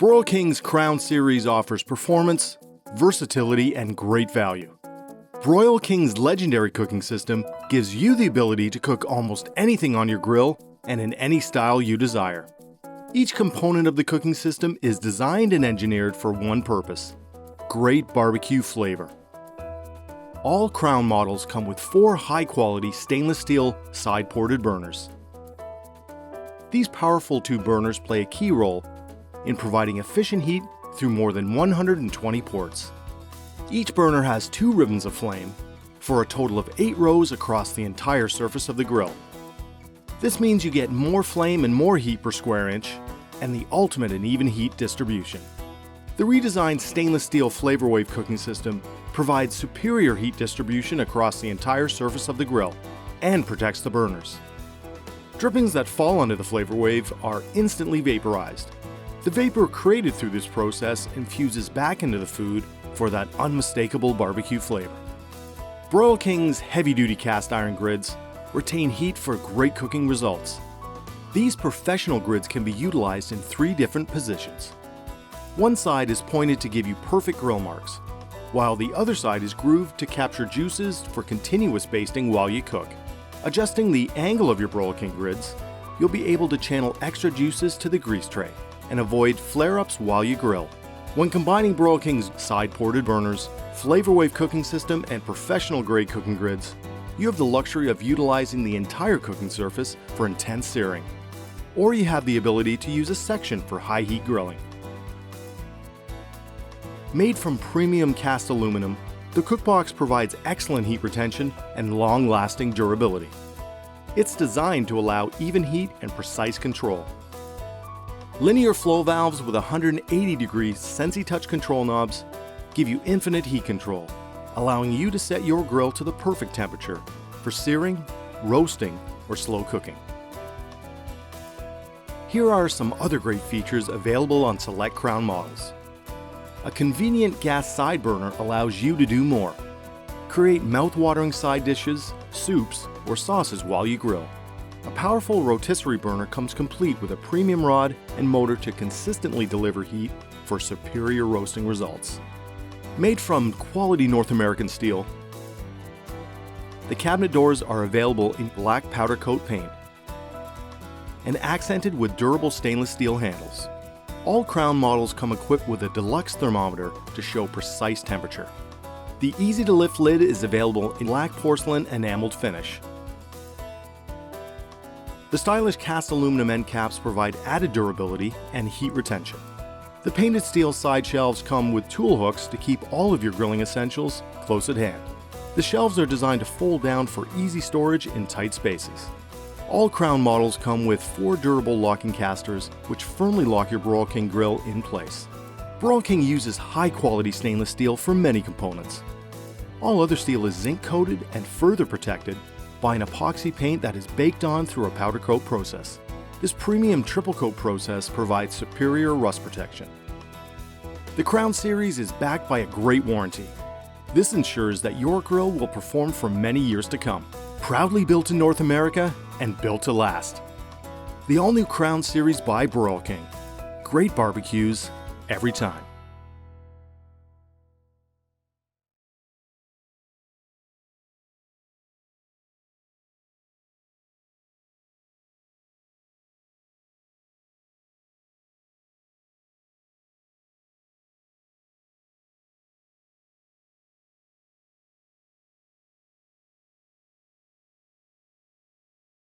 Broil King's Crown Series offers performance, versatility, and great value. Broil King's legendary cooking system gives you the ability to cook almost anything on your grill and in any style you desire. Each component of the cooking system is designed and engineered for one purpose: great barbecue flavor. All Crown models come with 4 high-quality stainless steel side-ported burners. These powerful 2 burners play a key role in providing efficient heat through more than 120 ports. Each burner has 2 ribbons of flame for a total of 8 rows across the entire surface of the grill. This means you get more flame and more heat per square inch, and the ultimate in even heat distribution. The redesigned stainless steel Flavor Wave cooking system provides superior heat distribution across the entire surface of the grill and protects the burners. Drippings that fall onto the Flavor Wave are instantly vaporized. The vapor created through this process infuses back into the food for that unmistakable barbecue flavor. Broil King's heavy-duty cast iron grids retain heat for great cooking results. These professional grids can be utilized in 3 different positions. One side is pointed to give you perfect grill marks, while the other side is grooved to capture juices for continuous basting while you cook. Adjusting the angle of your Broil King grids, you'll be able to channel extra juices to the grease tray and avoid flare-ups while you grill. When combining Broil King's side-ported burners, Flavor Wave cooking system, and professional-grade cooking grids, you have the luxury of utilizing the entire cooking surface for intense searing. Or you have the ability to use a section for high-heat grilling. Made from premium cast aluminum, the Cookbox provides excellent heat retention and long-lasting durability. It's designed to allow even heat and precise control. Linear flow valves with 180-degree SensiTouch control knobs give you infinite heat control, allowing you to set your grill to the perfect temperature for searing, roasting, or slow cooking. Here are some other great features available on select Crown models. A convenient gas side burner allows you to do more. Create mouth-watering side dishes, soups, or sauces while you grill. A powerful rotisserie burner comes complete with a premium rod and motor to consistently deliver heat for superior roasting results. Made from quality North American steel, the cabinet doors are available in black powder coat paint and accented with durable stainless steel handles. All Crown models come equipped with a deluxe thermometer to show precise temperature. The easy-to-lift lid is available in black porcelain enameled finish. The stylish cast aluminum end caps provide added durability and heat retention. The painted steel side shelves come with tool hooks to keep all of your grilling essentials close at hand. The shelves are designed to fold down for easy storage in tight spaces. All Crown models come with 4 durable locking casters which firmly lock your Broil King grill in place. Broil King uses high-quality stainless steel for many components. All other steel is zinc-coated and further protected by an epoxy paint that is baked on through a powder coat process. This premium triple coat process provides superior rust protection. The Crown Series is backed by a great warranty. This ensures that your grill will perform for many years to come. Proudly built in North America and built to last. The all-new Crown Series by Broil King. Great barbecues every time.